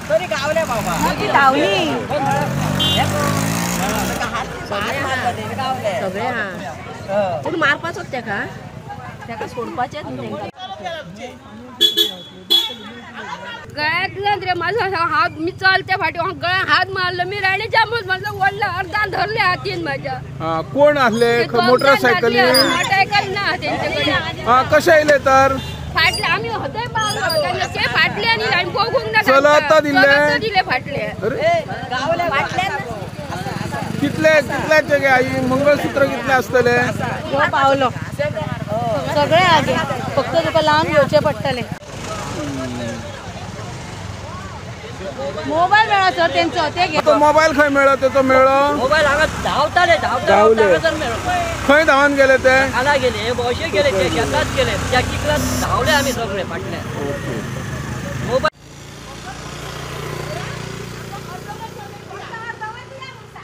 तरी गावले बाबा ती धावली सगळे हा पूण मारपाचोच तेका तेका सोडपाचेच गळ्यातल्यान रे माझा हात मी चालते फाटी गळ्या हात मारलो मी राणीच्यामुळे म्हटलं वडलं अर्धा धरले हातीन माझ्या कोण असले मोटरसायकली मोटरसायकल ना त्यांच्याकडे कशे आयले तर फाटले आम्ही होते ते फाटले आणि बघून ना चलत दिले फाटले कितल्याचे गे आई मंगळसूत्र कितले असतले पावलो सगळे आगे फक्त तुका लांब घेवचे पडटले मोबाईल मेळा सर त्यांचो ते घे तो मोबाईल खंय मेळो तेचो मेळो मोबाईल हांगा धांवताले धांवता मेळो खंय धांवन गेले ते हांगा गेले अशे गेले ते शेतात गेले त्या किकलात धांवले आमी सगळे फाटले